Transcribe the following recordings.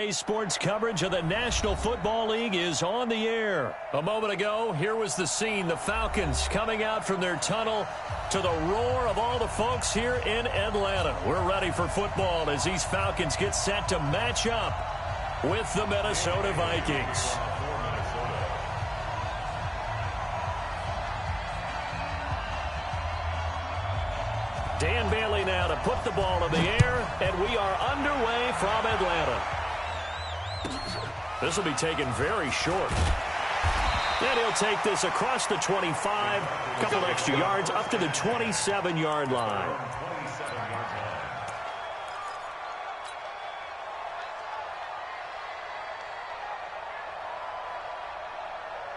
Sports coverage of the National Football League is on the air. A moment ago, here was the scene. The Falcons coming out from their tunnel to the roar of all the folks here in Atlanta. We're ready for football as these Falcons get set to match up with the Minnesota Vikings. Dan Bailey now to put the ball in the air, and we are underway from Atlanta. This will be taken very short. And he'll take this across the 25, a couple extra yards up to the 27-yard line.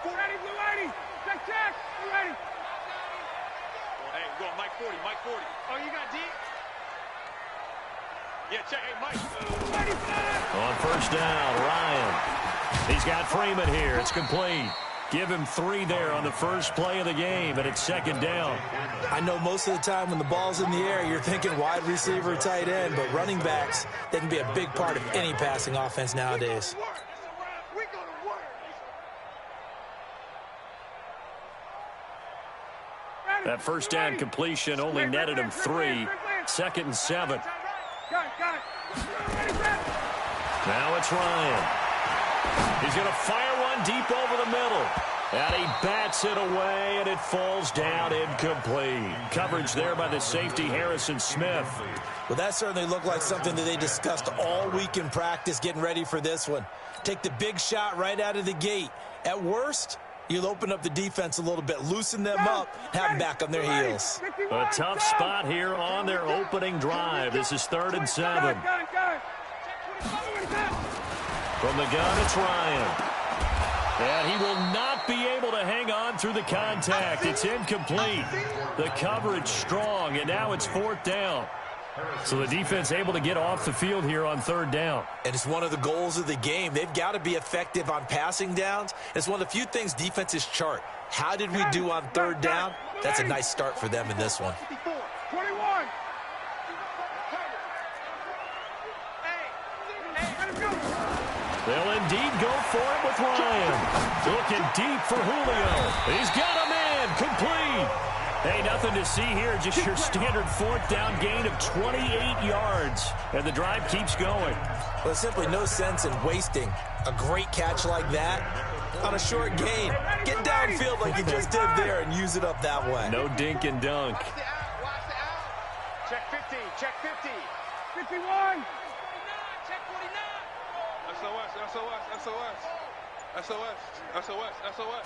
Ready, blue 80. Check. Blue 80. Hey, we're going Mike 40, Mike 40. Oh, you got D? Yeah, check. Hey, Mike. On first down, Ryan. He's got Freeman here. It's complete. Give him 3 there on the first play of the game, and it's second down. I know most of the time when the ball's in the air, you're thinking wide receiver, tight end, but running backs, they can be a big part of any passing offense nowadays. That first down completion only netted him 3. Second and 7. Now it's Ryan. He's going to fire one deep over the middle. And he bats it away, and it falls down incomplete. Coverage there by the safety, Harrison Smith. Well, that certainly looked like something that they discussed all week in practice getting ready for this one. Take the big shot right out of the gate. At worst, you'll open up the defense a little bit, loosen them up, have them back on their heels. A tough spot here on their opening drive. This is 3rd and 7. From the gun, it's Ryan. And he will not be able to hang on through the contact. It's incomplete. The coverage strong, and now it's 4th down. So the defense able to get off the field here on 3rd down. And it's one of the goals of the game. They've got to be effective on passing downs. It's one of the few things defenses chart. How did we do on 3rd down? That's a nice start for them in this one. 21. They'll indeed go for it with Ryan. Looking deep for Julio. He's got him in. Complete. Hey, nothing to see here. Just your standard 4th down gain of 28 yards. And the drive keeps going. Well, there's simply no sense in wasting a great catch like that on a short gain. Get downfield like you just did there and use it up that way. No dink and dunk. Watch the out. Check 50. Check 50. 51. Check 49. SOS, SOS, SOS. SOS, SOS, SOS.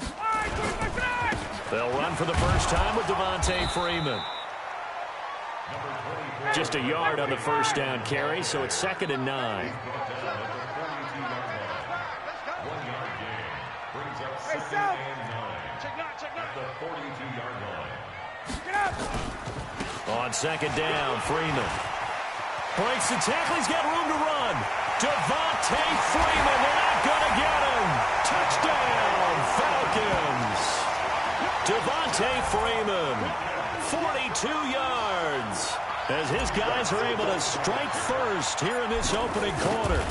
They'll run for the first time with Devontae Freeman. Just a yard on the first down carry, so it's 2nd and 9. Hey, South. Check not. The 42-yard line. Get up. On 2nd down, Freeman breaks the tackle. He's got room to run. Devontae Freeman, they're not going to get him. Touchdown, Falcons. Devontae Freeman, 42 yards, as his guys are able to strike first here in this opening quarter.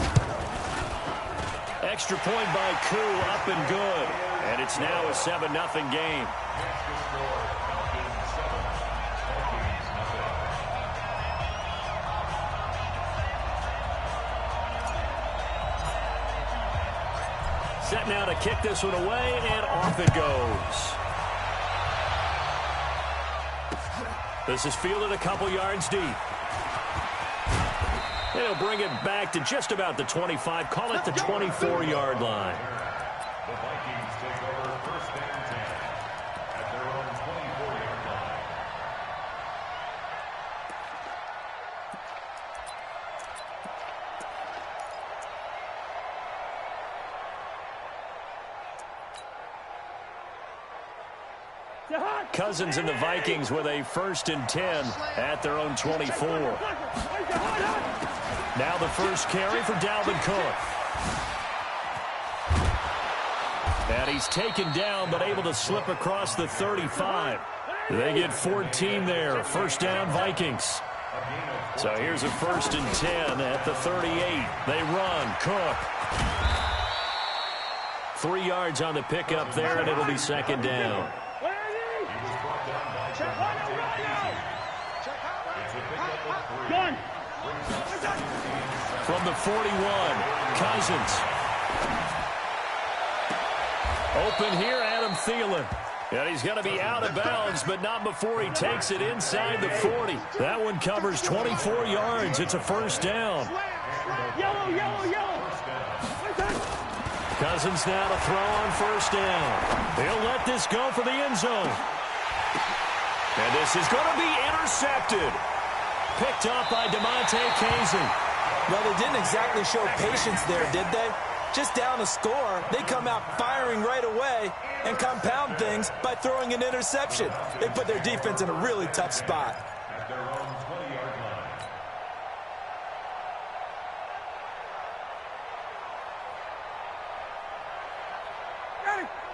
Extra point by Koo, up and good. And it's now a 7-0 game. Set now to kick this one away, and off it goes. This is fielded a couple yards deep. They'll bring it back to just about the 25. Call it the 24-yard line. The Vikings take over 1st and 10 at their own 24-yard line. Cousins and the Vikings with a 1st and 10 at their own 24. Now the first carry for Dalvin Cook. And he's taken down but able to slip across the 35. They get 14 there. 1st down, Vikings. A gain of So here's a 1st and 10 at the 38. They run. Cook. 3 yards on the pickup there, and it'll be 2nd down. From the 41, Cousins. Open here, Adam Thielen. And he's going to be out of bounds, but not before he takes it inside the 40. That one covers 24 yards. It's a 1st down. Yellow, yellow, yellow. Cousins now to throw on 1st down. He'll let this go for the end zone. And this is going to be intercepted. Picked up by DeMonte Casey. Well, they didn't exactly show patience there, did they? Just down a score, they come out firing right away and compound things by throwing an interception. They put their defense in a really tough spot. At their own 20-yard line.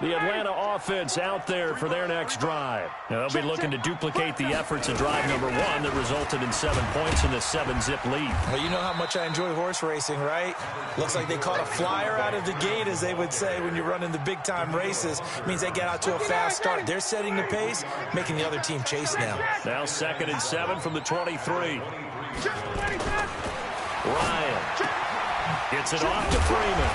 The Atlanta offense out there for their next drive. Now, they'll be looking to duplicate the efforts of drive number 1 that resulted in 7 points in the 7-zip lead. Well, you know how much I enjoy horse racing, right? Looks like they caught a flyer out of the gate, as they would say when you're running the big-time races. It means they get out to a fast start. They're setting the pace, making the other team chase now. Now 2nd and 7 from the 23. Ryan gets it off to Freeman.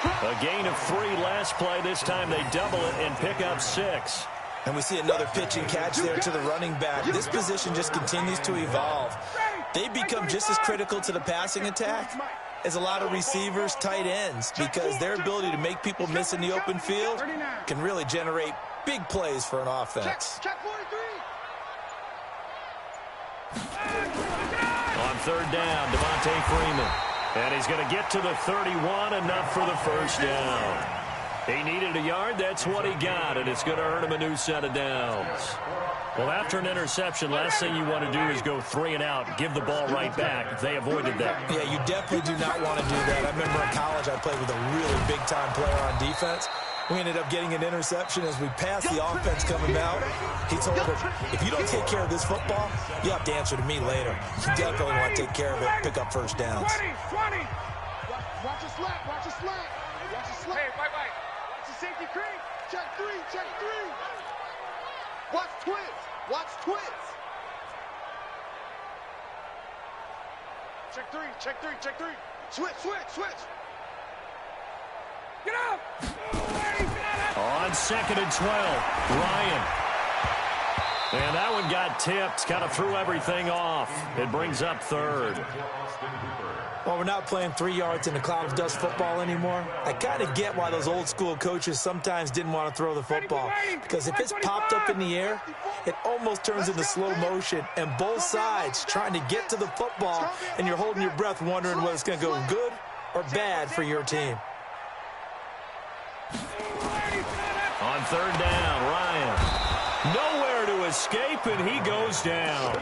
A gain of 3 last play. This time they double it and pick up 6. And we see another pitch and catch there to the running back. This position just continues to evolve. They become just as critical to the passing attack as a lot of receivers, tight ends, because their ability to make people miss in the open field can really generate big plays for an offense. On 3rd down, Devontae Freeman. And he's going to get to the 31, enough for the 1st down. He needed a yard. That's what he got, and it's going to earn him a new set of downs. Well, after an interception, last thing you want to do is go 3 and out, give the ball right back. They avoided that. Yeah, you definitely do not want to do that. I remember in college I played with a really big-time player on defense. We ended up getting an interception as we passed the offense coming out. He told him, if you don't take care of this football, you have to answer to me later. You definitely want to take care of it, pick up 1st downs. 20. Watch your slap, watch your slap. Watch your slap. Hey, wait. Watch the safety creep. Check 3. Watch twins. Check 3. Switch. Get up! On 2nd and 12, Ryan. And that one got tipped, kind of threw everything off. It brings up 3rd. Well, we're not playing 3 yards in a cloud of dust football anymore. I kind of get why those old school coaches sometimes didn't want to throw the football. Because if it's popped up in the air, it almost turns into slow motion. And both sides trying to get to the football, and you're holding your breath wondering whether it's going to go good or bad for your team. On 3rd down, Ryan. Nowhere to escape, and he goes down.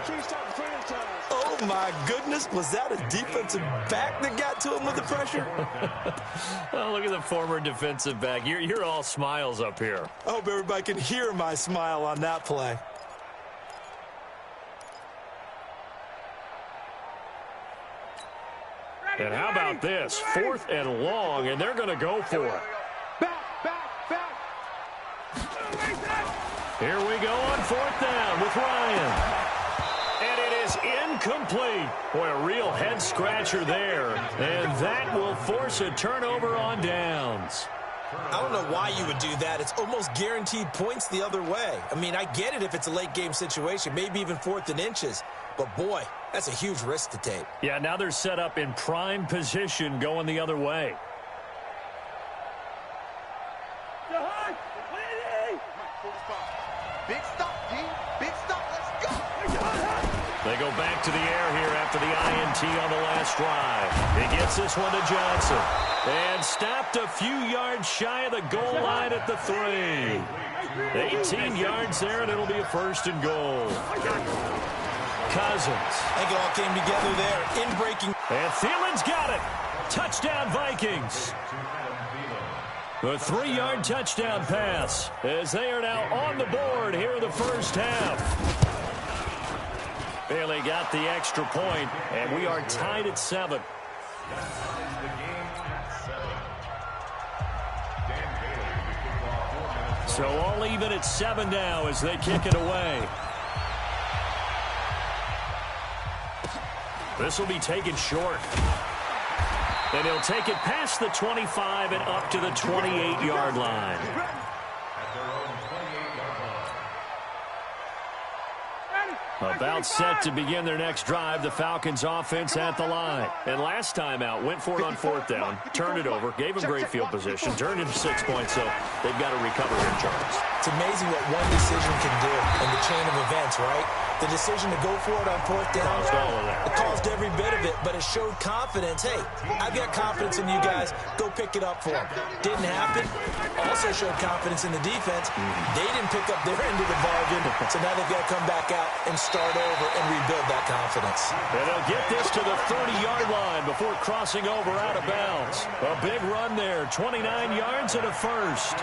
Oh, my goodness. Was that a defensive back that got to him with the pressure? Oh, look at the former defensive back. You're all smiles up here. I hope everybody can hear my smile on that play. And how about this? 4th and long, and they're going to go for it. Back. Here we go on 4th down with Ryan. And it is incomplete. Boy, a real head-scratcher there. And that will force a turnover on downs. I don't know why you would do that. It's almost guaranteed points the other way. I mean, I get it if it's a late-game situation, maybe even 4th and inches. But, boy, that's a huge risk to take. Yeah, now they're set up in prime position going the other way. Big stop, D. Big stop. Let's go. They go back to the air here after the INT on the last drive. He gets this one to Johnson. And stopped a few yards shy of the goal line at the 3. 18 yards there, and it'll be a 1st and goal. Cousins. I think it all came together there in breaking. And Thielen's got it. Touchdown, Vikings. A 3-yard touchdown pass as they are now on the board here in the 1st half. Bailey got the extra point, and we are tied at 7. So all even at 7 now as they kick it away. This will be taken short. And he'll take it past the 25 and up to the 28-yard line. About set to begin their next drive. The Falcons offense at the line. And last time out, went for it on 4th down, turned it over, gave them great field position, turned into 6 points, so they've got to recover here, Charles. It's amazing what one decision can do in the chain of events, right? The decision to go for it on 4th down, it caused every bit of it, but it showed confidence. Hey, I've got confidence in you guys. Go pick it up for them. Didn't happen. Also showed confidence in the defense. They didn't pick up their end of the bargain, so now they've got to come back out and start over and rebuild that confidence. And they'll get this to the 30-yard line before crossing over out of bounds. A big run there, 29 yards and a first.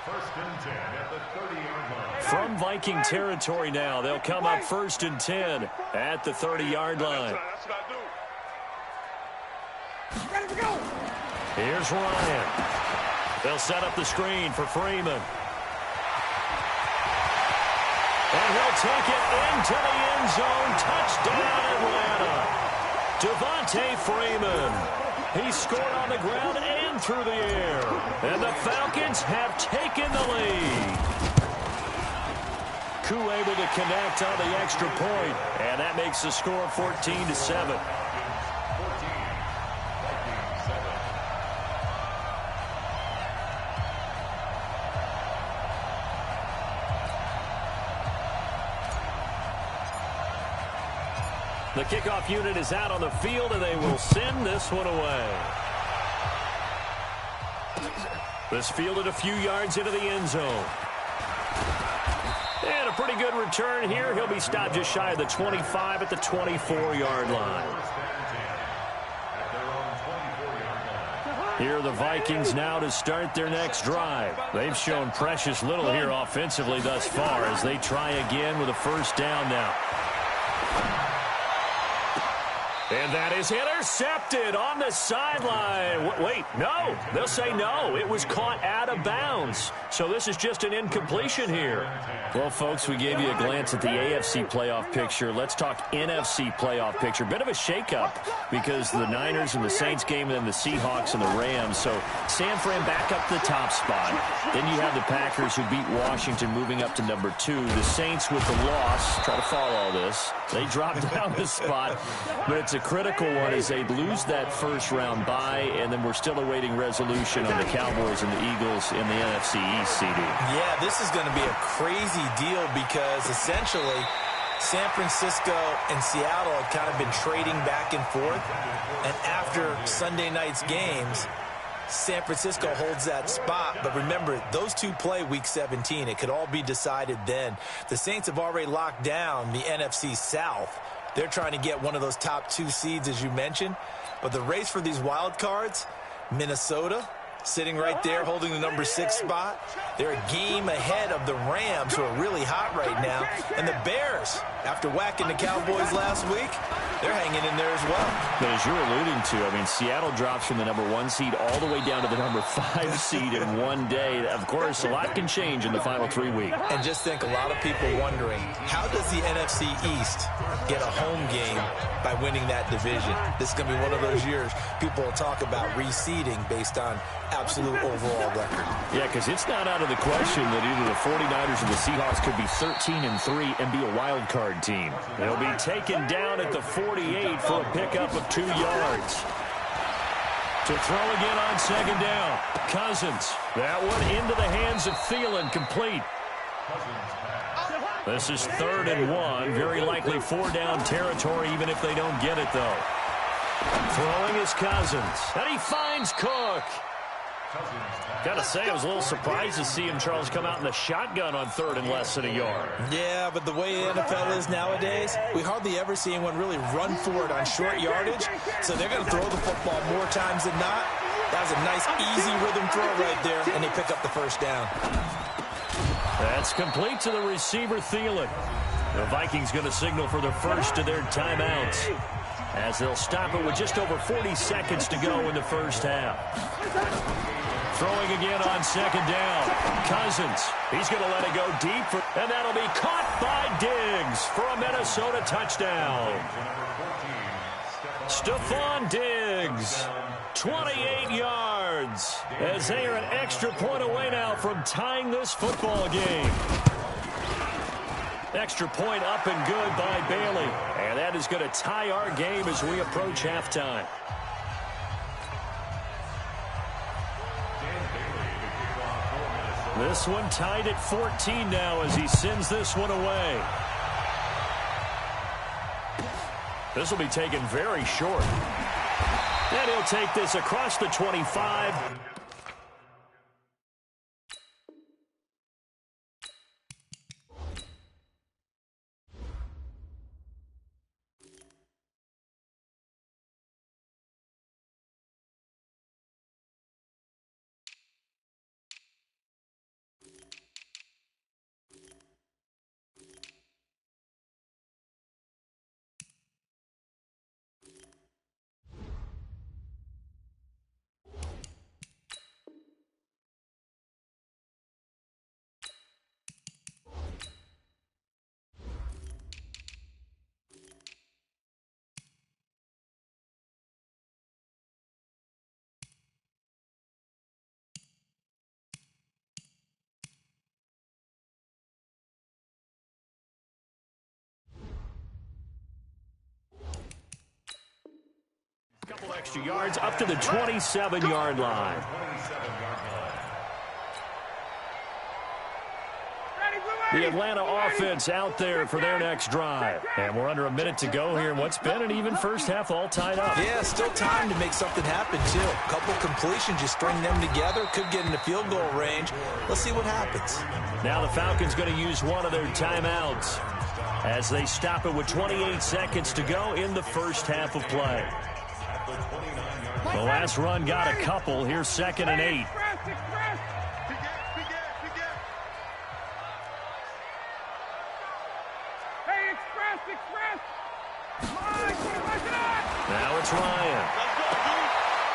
First and 10 at the 30-yard line. From Viking territory now, they'll come up 1st and 10 at the 30-yard line. That's what I do. Ready to go. Here's Ryan. They'll set up the screen for Freeman. And he'll take it into the end zone. Touchdown, Atlanta. Devontae Freeman. He scored on the ground and through the air. And the Falcons have taken the lead. Koo able to connect on the extra point. And that makes the score 14-7. The kickoff unit is out on the field, and they will send this one away. This fielded a few yards into the end zone. And a pretty good return here. He'll be stopped just shy of the 25 at the 24-yard line. Here are the Vikings now to start their next drive. They've shown precious little here offensively thus far as they try again with a 1st down now. And that is intercepted on the sideline. Wait, no. They'll say no. It was caught out of bounds. So this is just an incompletion here. Well, folks, we gave you a glance at the AFC playoff picture. Let's talk NFC playoff picture. Bit of a shakeup because the Niners and the Saints game and then the Seahawks and the Rams. So San Fran back up to the top spot. Then you have the Packers who beat Washington moving up to number 2. The Saints with the loss. Try to follow all this. They drop down the spot. But it's a critical one as they lose that first-round bye, and then we're still awaiting resolution on the Cowboys and the Eagles in the NFC East, CD. Yeah, this is going to be a crazy deal because essentially San Francisco and Seattle have kind of been trading back and forth, and after Sunday night's games, San Francisco holds that spot. But remember, those two play Week 17. It could all be decided then. The Saints have already locked down the NFC South. They're trying to get one of those top 2 seeds, as you mentioned. But the race for these wild cards, Minnesota sitting right there holding the number 6 spot. They're a game ahead of the Rams, who are really hot right now. And the Bears, after whacking the Cowboys last week, they're hanging in there as well. But as you're alluding to, I mean, Seattle drops from the number 1 seed all the way down to the number 5 seed in one day. Of course, a lot can change in the final 3 weeks. And just think, a lot of people wondering, how does the NFC East get a home game by winning that division? This is going to be one of those years people will talk about reseeding based on absolute overall record. Yeah, because it's not out of the question that either the 49ers or the Seahawks could be 13-3 and be a wild card team. They'll be taken down at the 48 for a pickup of 2 yards. To throw again on 2nd down. Cousins. That one into the hands of Thielen, complete. This is 3rd and 1. Very likely 4-down territory, even if they don't get it, though. Throwing is Cousins. And he finds Cook. Gotta say, I was a little surprised to see him, Charles, come out in the shotgun on 3rd and less than a yard. Yeah, but the way the NFL is nowadays, we hardly ever see anyone really run for it on short yardage. So they're going to throw the football more times than not. That was a nice, easy rhythm throw right there, and they pick up the 1st down. That's complete to the receiver, Thielen. The Vikings going to signal for the first of their timeouts, as they'll stop it with just over 40 seconds to go in the first half. Throwing again on second down. Cousins. He's going to let it go deep, and that'll be caught by Diggs for a Minnesota touchdown. Stephon Diggs, 28 yards, as they are an extra point away now from tying this football game. Extra point up and good by Bailey. And that is going to tie our game as we approach halftime. This one tied at 14 now as he sends this one away. This will be taken very short. And he'll take this across the 25. Couple extra yards up to the 27-yard line. The Atlanta offense out there for their next drive. And we're under a minute to go here in what's been an even first half all tied up. Yeah, still time to make something happen, too. A couple completions, you string them together, could get into field goal range. Let's see what happens. Now the Falcons going to use one of their timeouts as they stop it with 28 seconds to go in the first half of play. The last run got a couple. Here's 2nd and 8. Now it's Ryan.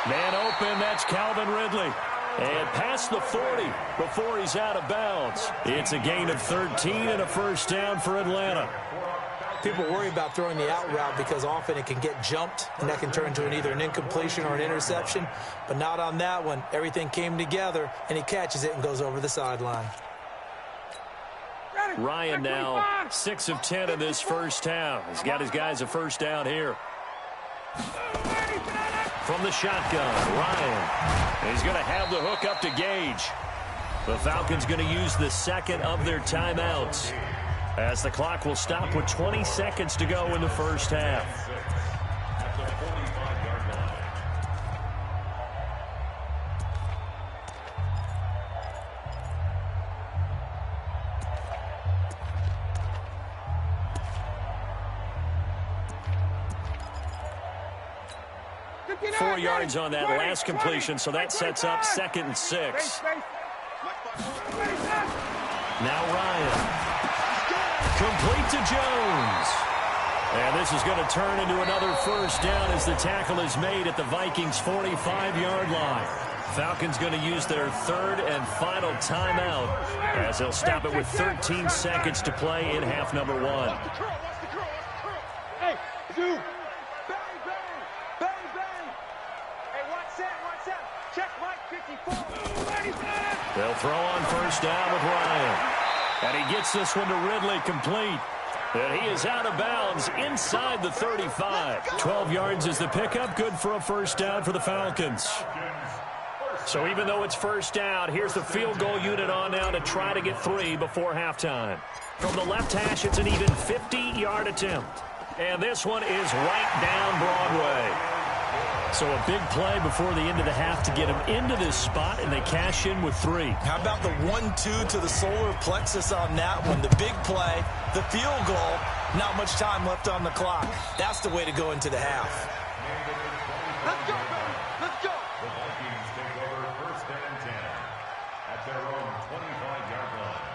Man open, that's Calvin Ridley. And past the 40 before he's out of bounds. It's a gain of 13 and a first down for Atlanta. People worry about throwing the out route because often it can get jumped, and that can turn into either an incompletion or an interception. But not on that one. Everything came together, and he catches it and goes over the sideline. Ryan now 6 of 10 in this first half. He's got his guys a first down here. From the shotgun, Ryan. He's going to have the hook up to Gage. The Falcons going to use the second of their timeouts, as the clock will stop with 20 seconds to go in the first half. Four yards on that last completion, so that sets up 2nd and 6. Now Ryan. Complete to Jones. And this is going to turn into another first down as the tackle is made at the Vikings' 45-yard line. Falcons going to use their 3rd and final timeout as they'll stop it with 13 seconds to play in half number 1. Hey, Zoo. Bang, bang. Bang, bang. Hey, watch that. Check Mike 54. They'll throw on first down with Ryan. And he gets this one to Ridley complete. And he is out of bounds inside the 35. 12 yards is the pickup. Good for a first down for the Falcons. So even though it's first down, here's the field goal unit on now to try to get 3 before halftime. From the left hash, it's an even 50-yard attempt. And this one is right down Broadway. So a big play before the end of the half to get him into this spot, and they cash in with 3. How about the 1-2 to the solar plexus on that one? The big play, the field goal, not much time left on the clock. That's the way to go into the half. Let's go, baby. Let's go. The Vikings take over 1st and 10 at their own 25-yard line.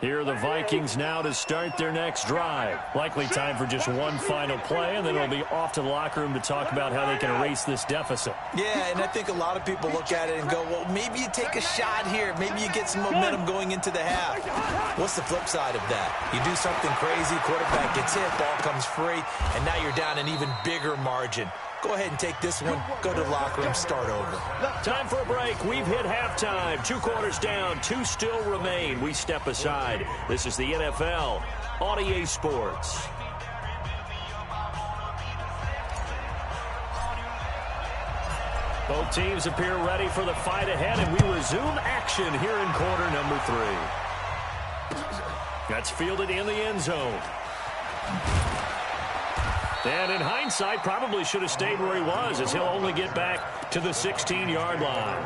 Here are the Vikings now to start their next drive. Likely time for just one final play, and then they'll be off to the locker room to talk about how they can erase this deficit. Yeah, and I think a lot of people look at it and go, well, maybe you take a shot here. Maybe you get some momentum going into the half. What's the flip side of that? You do something crazy, quarterback gets hit, ball comes free, and now you're down an even bigger margin. Go ahead and take this one, go to the locker room, start over. Time for a break. We've hit halftime. 2 quarters down, 2 still remain. We step aside. This is the NFL on EA Sports. Both teams appear ready for the fight ahead, and we resume action here in quarter number 3. That's fielded in the end zone. And in hindsight, probably should have stayed where he was, as he'll only get back to the 16-yard line.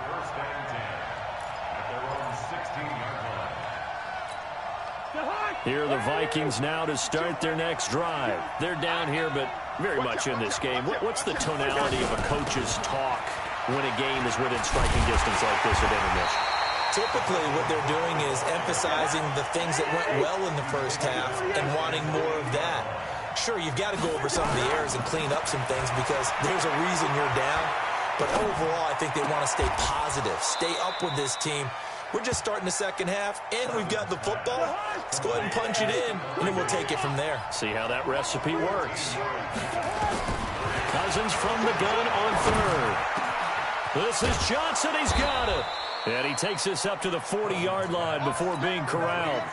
Here are the Vikings now to start their next drive. They're down here, but very much in this game. What's the tonality of a coach's talk when a game is within striking distance like this at intermission? Typically, what they're doing is emphasizing the things that went well in the first half and wanting more of that. Sure, you've got to go over some of the errors and clean up some things because there's a reason you're down. But overall, I think they want to stay positive, stay up with this team. We're just starting the second half, and we've got the football. Let's go ahead and punch it in, and then we'll take it from there. See how that recipe works. Cousins from the gun on third. This is Johnson. He's got it. And he takes us up to the 40-yard line before being corralled.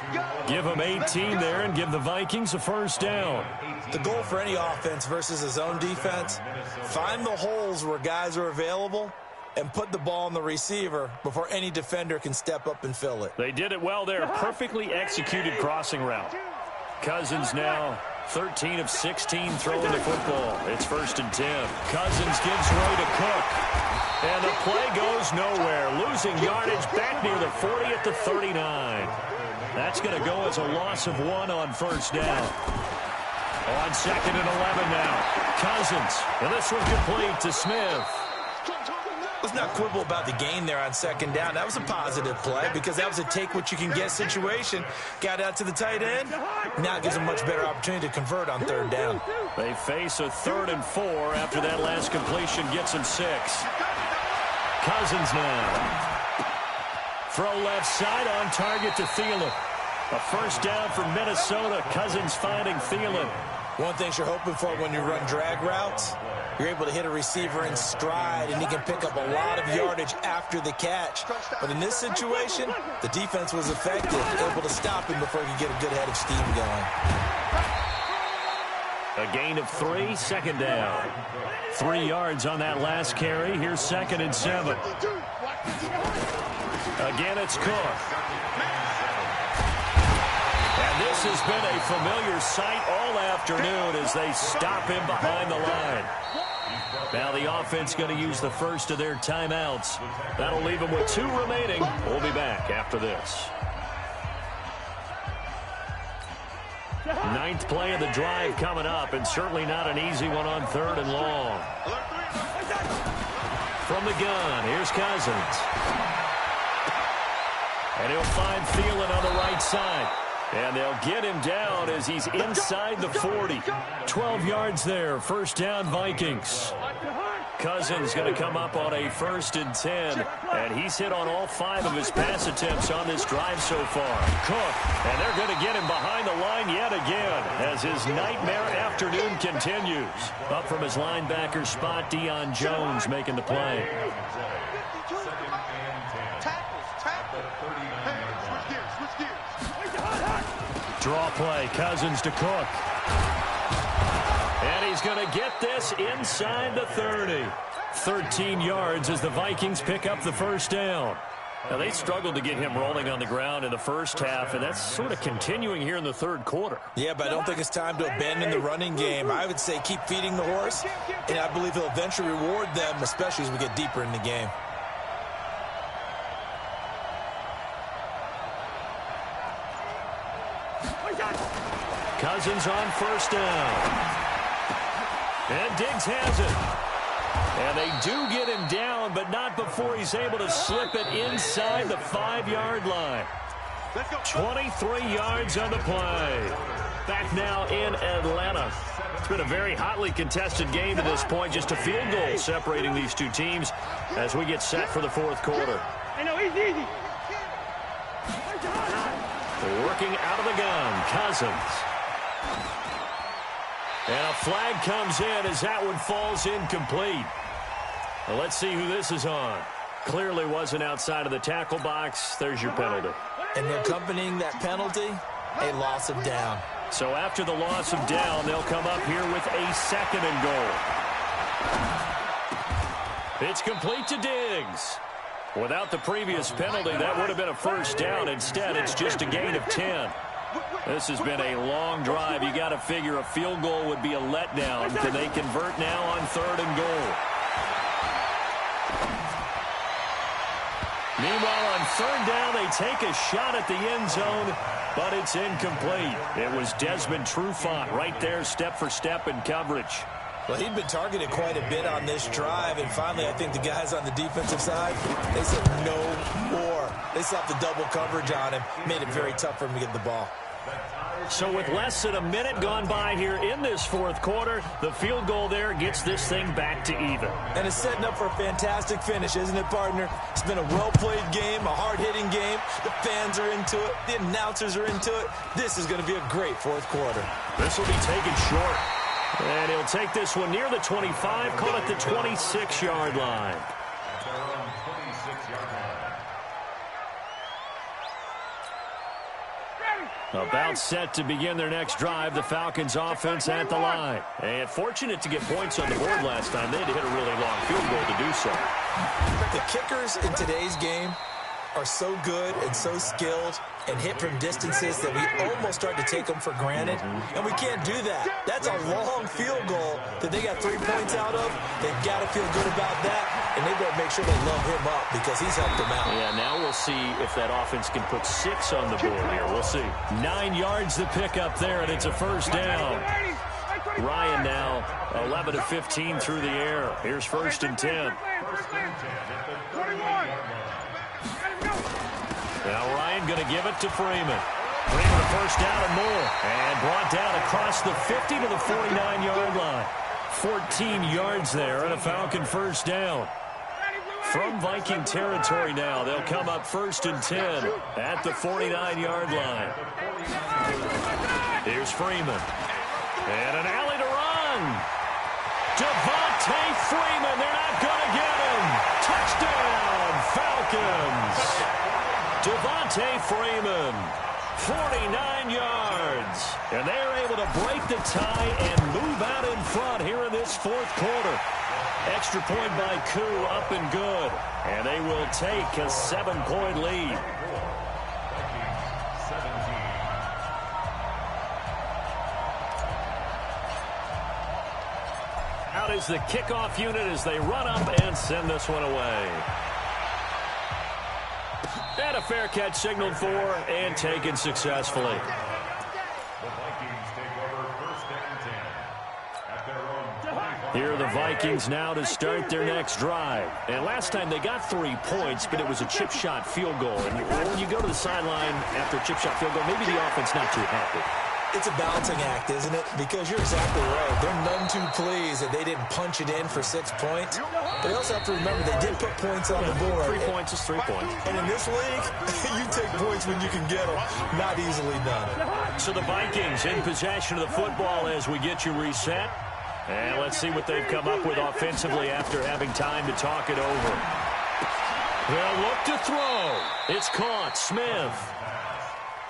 Give him 18 there and give the Vikings a first down. The goal for any offense versus a zone defense, find the holes where guys are available and put the ball on the receiver before any defender can step up and fill it. They did it well there. Perfectly executed crossing route. Cousins now 13 of 16 throwing the football. It's 1st and 10. Cousins gives way to Cook. And the play goes nowhere. Losing yardage back near the 40 at the 39. That's going to go as a loss of 1 on first down. On 2nd and 11 now. Cousins. And this one complete to Smith. Let's not quibble about the gain there on 2nd down. That was a positive play because that was a take-what-you-can-get situation. Got out to the tight end. Now it gives them a much better opportunity to convert on 3rd down. They face a 3rd and 4 after that last completion gets them 6. Cousins now. Throw left side on target to Thielen. A first down for Minnesota. Cousins finding Thielen. One thing you're hoping for when you run drag routes, you're able to hit a receiver in stride, and he can pick up a lot of yardage after the catch. But in this situation, the defense was effective, able to stop him before he could get a good head of steam going. A gain of 3, 2nd down. 3 yards on that last carry. Here's 2nd and 7. Again, it's Cook. And this has been a familiar sight all afternoon as they stop him behind the line. Now the offense going to use the first of their timeouts. That'll leave them with 2 remaining. We'll be back after this. 9th play of the drive coming up, and certainly not an easy one on 3rd and long. From the gun, here's Cousins. And he'll find Thielen on the right side. And they'll get him down as he's inside the 40. 12 yards there, first down Vikings. Cousins going to come up on a 1st and 10. And he's hit on all 5 of his pass attempts on this drive so far. Cook, and they're going to get him behind the line yet again as his nightmare afternoon continues. Up from his linebacker spot, Deion Jones making the play. Draw play, Cousins to Cook. And he's going to get this inside the 30. 13 yards as the Vikings pick up the first down. Now, they struggled to get him rolling on the ground in the first half, and that's sort of continuing here in the 3rd quarter. Yeah, but I don't think it's time to abandon the running game. I would say keep feeding the horse, and I believe he'll eventually reward them, especially as we get deeper in the game. Cousins on first down. And Diggs has it. And they do get him down, but not before he's able to slip it inside the 5-yard line. Let's go. 23 yards on the play. Back now in Atlanta. It's been a very hotly contested game to this point. Just a field goal separating these two teams as we get set for the fourth quarter. I know, easy. Working out of the gun, Cousins. And a flag comes in as that one falls incomplete. Well, let's see who this is on. Clearly wasn't outside of the tackle box. There's your penalty. And accompanying that penalty, a loss of down. So after the loss of down, they'll come up here with a 2nd and goal. It's complete to Diggs. Without the previous penalty, that would have been a first down. Instead, it's just a gain of 10. This has been a long drive. You got to figure a field goal would be a letdown. Can they convert now on 3rd and goal? Meanwhile, on 3rd down, they take a shot at the end zone, but it's incomplete. It was Desmond Trufant right there, step for step in coverage. Well, he'd been targeted quite a bit on this drive, and finally I think the guys on the defensive side, they said no more. They slapped the double coverage on him, made it very tough for him to get the ball. So with less than a minute gone by here in this fourth quarter, the field goal there gets this thing back to even. And it's setting up for a fantastic finish, isn't it, partner? It's been a well-played game, a hard-hitting game. The fans are into it. The announcers are into it. This is going to be a great fourth quarter. This will be taken short. And he'll take this one near the 25, call it the 26-yard line. About set to begin their next drive, the Falcons offense at the line. And fortunate to get points on the board last time. They had to hit a really long field goal to do so. The kickers in today's game are so good and so skilled and hit from distances that we almost start to take them for granted. And we can't do that. That's a long field goal that they got 3 points out of. They've got to feel good about that, and they better make sure they love him up because he's helped them out. Yeah, now we'll see if that offense can put 6 on the board here. We'll see. 9 yards to pick up there, and it's a first down. Ryan now 11 of 15 through the air. Here's 1st and 10. Now Ryan going to give it to Freeman. Freeman a first down and more. And brought down across the 50 to the 49-yard line. 14 yards there and a Falcon first down. From Viking territory now, they'll come up 1st and 10 at the 49-yard line. Here's Freeman. And an alley to run. Devontae Freeman. They're not going to get him. Touchdown, Falcons. Devontae Freeman, 49 yards. And they're able to break the tie and move out in front here in this fourth quarter. Extra point by Koo, up and good. And they will take a 7-point lead. Out is the kickoff unit as they run up and send this one away. And a fair catch signaled for and taken successfully. The Vikings take over 1st and 10 at their own 25. Here are the Vikings now to start their next drive. And last time they got 3 points, but it was a chip shot field goal. And when you go to the sideline after a chip shot field goal, maybe the offense not too happy. It's a balancing act, isn't it? Because you're exactly right. They're none too pleased that they didn't punch it in for 6 points. But you also have to remember they did put points on the board. 3 points is 3 points. And in this league, you take points when you can get them. Not easily done. So the Vikings in possession of the football as we get you reset. And let's see what they've come up with offensively after having time to talk it over. They'll look to throw. It's caught. Smith.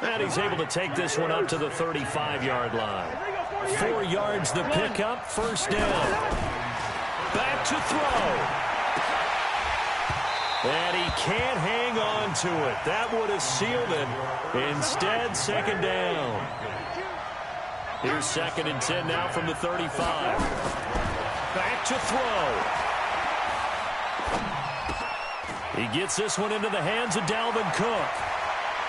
And he's able to take this one up to the 35-yard line. 4 yards the pickup, first down. Back to throw. And he can't hang on to it. That would have sealed it. Instead, 2nd down. Here's 2nd and 10 now from the 35. Back to throw. He gets this one into the hands of Dalvin Cook.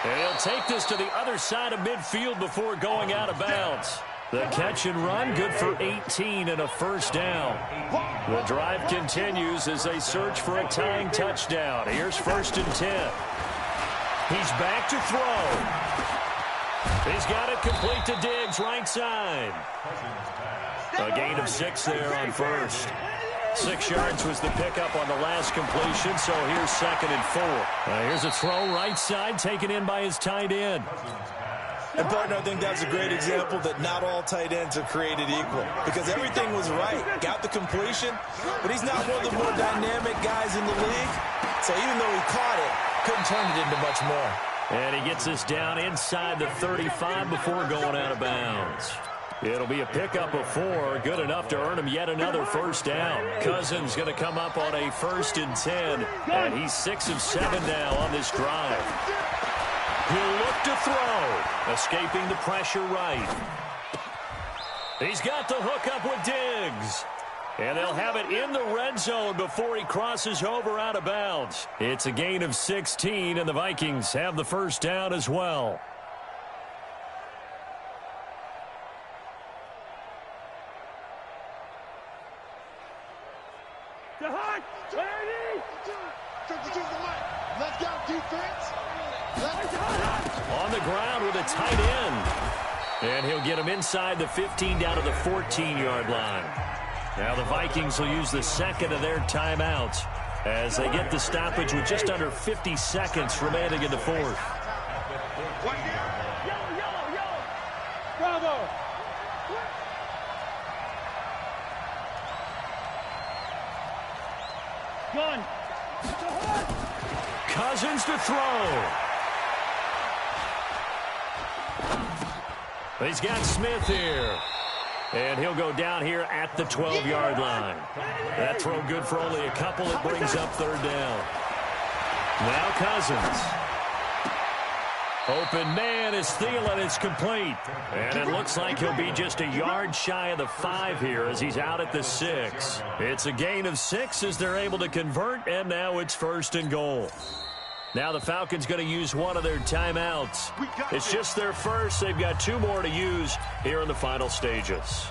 And he'll take this to the other side of midfield before going out of bounds. The catch and run, good for 18 and a first down. The drive continues as they search for a tying touchdown. Here's 1st and 10. He's back to throw. He's got it complete to Diggs, right side. A gain of 6 there on first. 6 yards was the pickup on the last completion, so here's 2nd and 4. Here's a throw right side, taken in by his tight end. And, partner, I think that's a great example that not all tight ends are created equal because everything was right. Got the completion, but he's not one of the more dynamic guys in the league. So even though he caught it, couldn't turn it into much more. And he gets this down inside the 35 before going out of bounds. It'll be a pickup of 4, good enough to earn him yet another first down. Cousins going to come up on a 1st and 10, and he's 6 of 7 now on this drive. He'll look to throw, escaping the pressure right. He's got the hookup with Diggs. And they'll have it in the red zone before he crosses over out of bounds. It's a gain of 16, and the Vikings have the first down as well. Let's go, defense. On the ground with a tight end. And he'll get him inside the 15 down to the 14-yard line. Now the Vikings will use the 2nd of their timeouts as they get the stoppage with just under 50 seconds remaining in the 4th. Bravo. Gun. Cousins to throw. He's got Smith here. And he'll go down here at the 12-yard line. That throw good for only a couple. It brings up 3rd down. Now Cousins. Open man is Thielen. It's complete. And it looks like he'll be just a yard shy of the 5 here as he's out at the 6. It's a gain of 6 as they're able to convert, and now it's 1st and goal. Now the Falcons going to use one of their timeouts. It's just their first. They've got 2 more to use here in the final stages.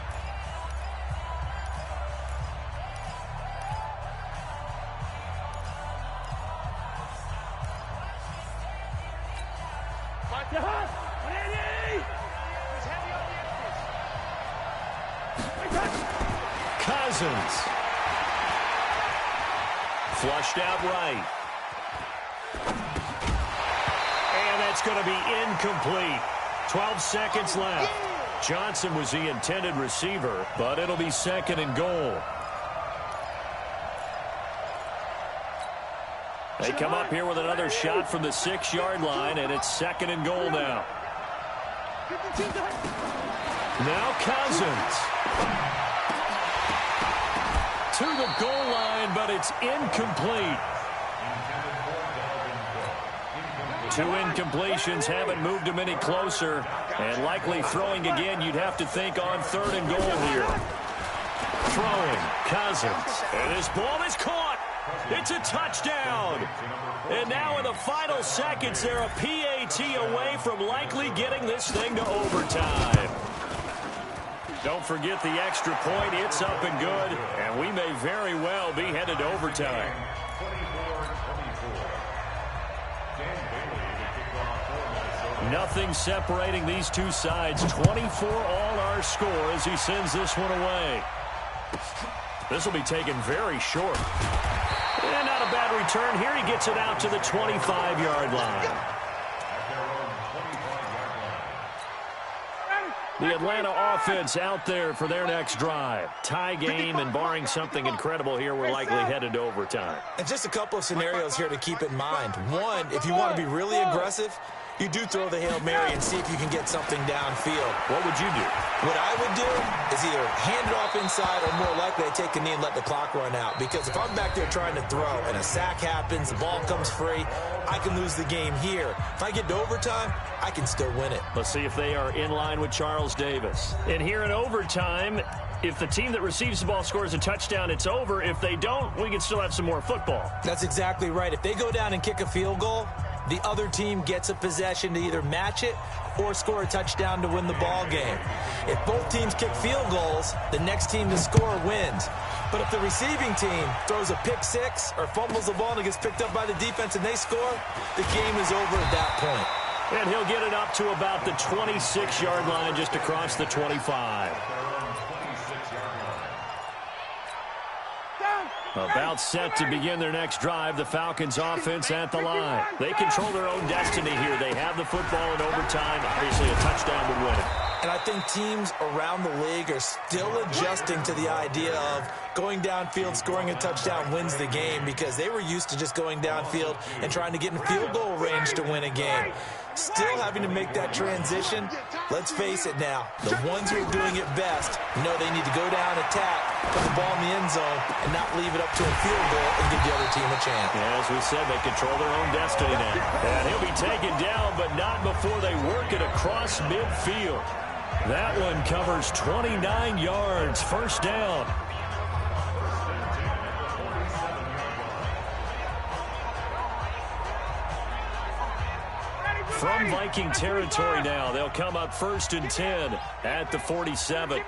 Cousins. Flushed out right. And that's going to be incomplete. 12 seconds left. Johnson was the intended receiver, but it'll be 2nd and goal. They come up here with another shot from the 6-yard line, and it's 2nd and goal now. Now Cousins. To the goal line, but it's incomplete. 2 incompletions haven't moved him any closer, and likely throwing again, you'd have to think on 3rd and goal here. Throwing, Cousins, and his ball is caught. It's a touchdown. And now in the final seconds, they're a PAT away from likely getting this thing to overtime. Don't forget the extra point. It's up and good, and we may very well be headed to overtime. Nothing separating these two sides. 24 all our score as he sends this one away. This will be taken very short. And not a bad return here. He gets it out to the 25-yard line. The Atlanta offense out there for their next drive. Tie game, and barring something incredible here, we're likely headed to overtime. And just a couple of scenarios here to keep in mind. One, if you want to be really aggressive, you do throw the Hail Mary and see if you can get something downfield. What would you do? What I would do is either hand it off inside or more likely I take a knee and let the clock run out. Because if I'm back there trying to throw and a sack happens, the ball comes free, I can lose the game here. If I get to overtime, I can still win it. Let's see if they are in line with Charles Davis. And here in overtime, if the team that receives the ball scores a touchdown, it's over. If they don't, we can still have some more football. That's exactly right. If they go down and kick a field goal, the other team gets a possession to either match it or score a touchdown to win the ball game. If both teams kick field goals, the next team to score wins. But if the receiving team throws a pick six or fumbles the ball and it gets picked up by the defense and they score, the game is over at that point. And he'll get it up to about the 26-yard line, just across the 25. About set to begin their next drive, the Falcons offense at the line. They control their own destiny here. They have the football in overtime. Obviously, a touchdown would win it. And I think teams around the league are still adjusting to the idea of going downfield, scoring a touchdown wins the game, because they were used to just going downfield and trying to get in field goal range to win a game. Still having to make that transition. Let's face it now, the ones who are doing it best know they need to go down, attack, put the ball in the end zone, and not leave it up to a field goal and give the other team a chance. Yeah, as we said, they control their own destiny now. And he'll be taken down, but not before they work it across midfield. That one covers 29 yards, first down. From Viking territory now, they'll come up 1st and 10 at the 47.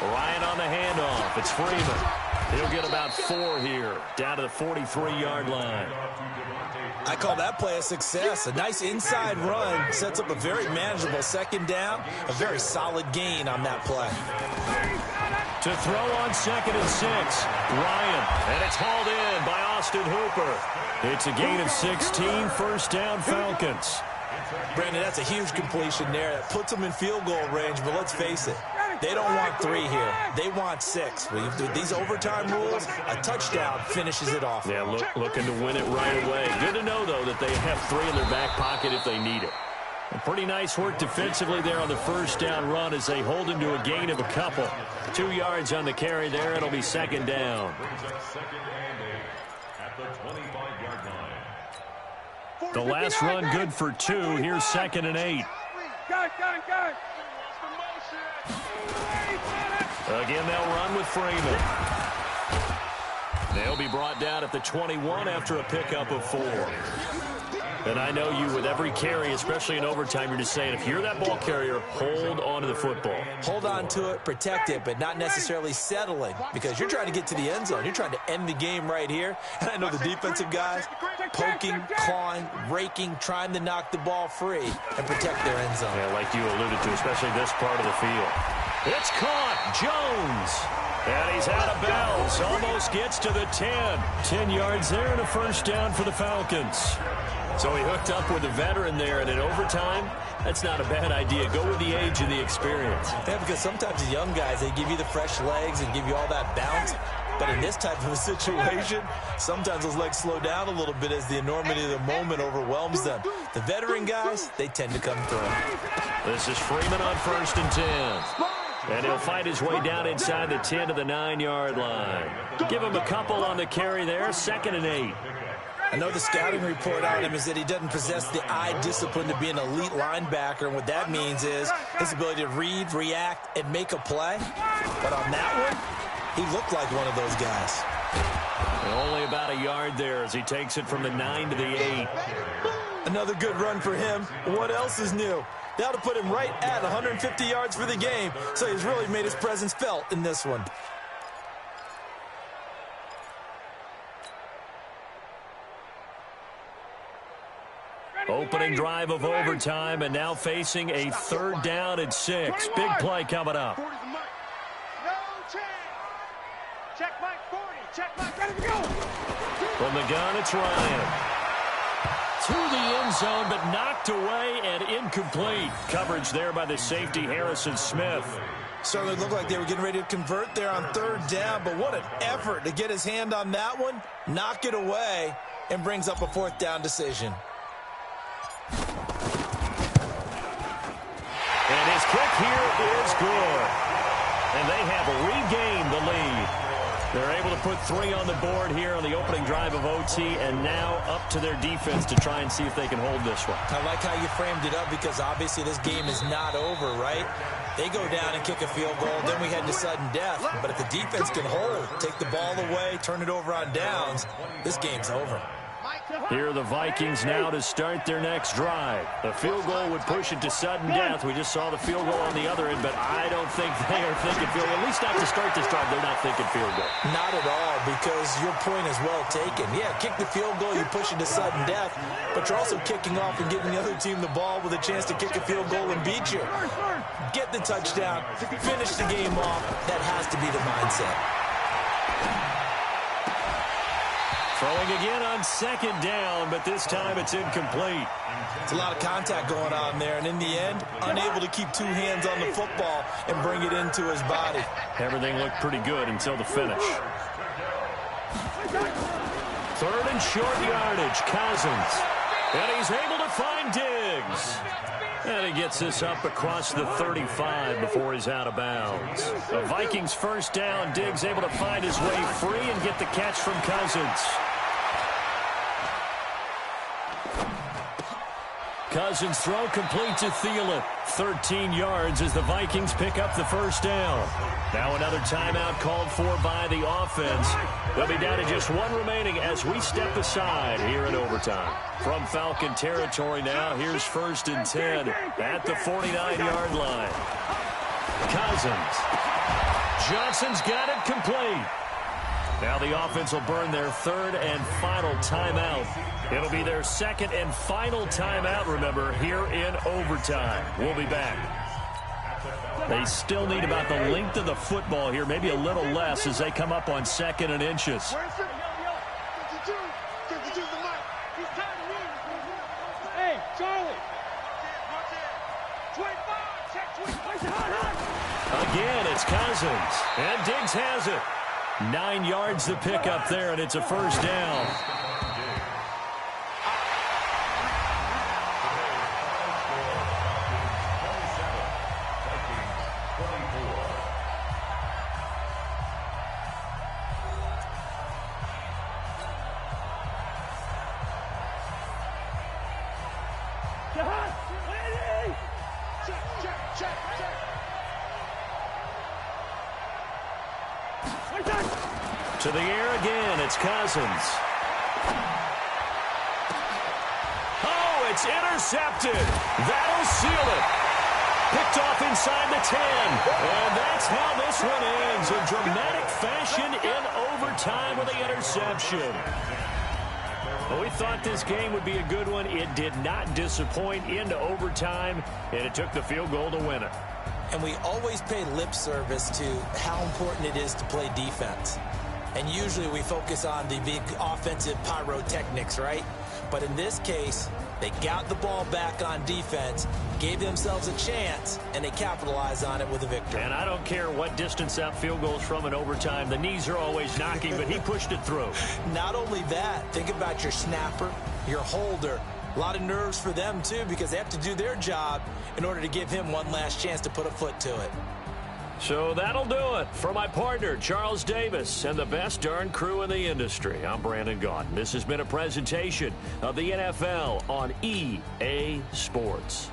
Ryan on the handoff. It's Freeman. He'll get about 4 here, down to the 43-yard line. I call that play a success. A nice inside run sets up a very manageable second down, a very solid gain on that play. To throw on 2nd and 6, Ryan, and it's hauled in by Austin Hooper. It's a gain of 16, first down Falcons. Brandon, that's a huge completion there. That puts them in field goal range, but let's face it, they don't want 3 here. They want 6. With these overtime rules, a touchdown finishes it off. Yeah, looking to win it right away. Good to know, though, that they have 3 in their back pocket if they need it. And pretty nice work defensively there on the first down run as they hold him to a gain of a couple. 2 yards on the carry there. It'll be second down. The last run good for 2. Here's 2nd and 8. Got it. Again, they'll run with Freeman. They'll be brought down at the 21 after a pickup of 4. And I know you, with every carry, especially in overtime, you're just saying, if you're that ball carrier, hold on to the football. Hold on to it, protect it, but not necessarily settling, because you're trying to get to the end zone. You're trying to end the game right here. And I know the defensive guys poking, clawing, raking, trying to knock the ball free and protect their end zone. Yeah, like you alluded to, especially this part of the field. It's caught. Jones. And he's out of bounds. Almost gets to the 10. 10 yards there and a first down for the Falcons. So he hooked up with a veteran there, and in overtime, that's not a bad idea. Go with the age and the experience. Yeah, because sometimes the young guys, they give you the fresh legs and give you all that bounce. But in this type of a situation, sometimes those legs slow down a little bit as the enormity of the moment overwhelms them. The veteran guys, they tend to come through. This is Freeman on 1st and 10. And he'll fight his way down inside the 10 to the 9-yard line. Give him a couple on the carry there, 2nd and 8. I know the scouting report on him is that he doesn't possess the eye discipline to be an elite linebacker, and what that means is his ability to read, react, and make a play. But on that one, he looked like one of those guys. And only about a yard there as he takes it from the 9 to the 8. Another good run for him. What else is new? That'll put him right at 150 yards for the game, so he's really made his presence felt in this one. Opening drive of overtime, and now facing a 3rd down and 6. Big play coming up. No chance. Check Mike 40. Check Mike. Ready to go. From the gun, it's Ryan. To the end zone, but knocked away and incomplete. Coverage there by the safety, Harrison Smith. Certainly looked like they were getting ready to convert there on 3rd down, but what an effort to get his hand on that one, knock it away, and brings up a 4th down decision. And his kick here is good. And they have regained the lead. They're able to put 3 on the board here on the opening drive of OT, and now up to their defense to try and see if they can hold this one. I like how you framed it up, because obviously this game is not over, right? They go down and kick a field goal, then we head to sudden death. But if the defense can hold, take the ball away, turn it over on downs, this game's over. Mike Here are the Vikings now to start their next drive. A field goal would push it to sudden death. We just saw the field goal on the other end, but I don't think they are thinking field goal. At least not to start this drive, they're not thinking field goal. Not at all, because your point is well taken. Yeah, kick the field goal, you push it to sudden death, but you're also kicking off and giving the other team the ball with a chance to kick a field goal and beat you. Get the touchdown, finish the game off. That has to be the mindset. Throwing again on second down, but this time it's incomplete. It's a lot of contact going on there, and in the end, unable to keep two hands on the football and bring it into his body. Everything looked pretty good until the finish. Third and short yardage, Cousins. And he's able to find Diggs. And he gets this up across the 35 before he's out of bounds. The Vikings first down. Diggs able to find his way free and get the catch from Cousins. Cousins' throw complete to Thielen. 13 yards as the Vikings pick up the first down. Now another timeout called for by the offense. They'll be down to just one remaining as we step aside here in overtime. From Falcon territory now, here's 1st and 10 at the 49-yard line. Cousins. Johnson's got it complete. Now the offense will burn their third and final timeout. It'll be their second and final timeout, remember, here in overtime. We'll be back. They still need about the length of the football here, maybe a little less as they come up on 2nd and inches. Hey, Charlie. 25, check 25. Again, it's Cousins, and Diggs has it. 9 yards to pick up there, and it's a first down. To the air again, it's Cousins. Oh, it's intercepted. That'll seal it. Picked off inside the 10. And that's how this one ends. In dramatic fashion in overtime with the interception. Well, we thought this game would be a good one. It did not disappoint into overtime, and it took the field goal to win it. And we always pay lip service to how important it is to play defense. And usually we focus on the big offensive pyrotechnics, right? But in this case, they got the ball back on defense, gave themselves a chance, and they capitalized on it with a victory. And I don't care what distance that field goes from in overtime. The knees are always knocking, but he pushed it through. Not only that, think about your snapper, your holder. A lot of nerves for them, too, because they have to do their job in order to give him one last chance to put a foot to it. So that'll do it for my partner, Charles Davis, and the best darn crew in the industry. I'm Brandon Gaudin. This has been a presentation of the NFL on EA Sports.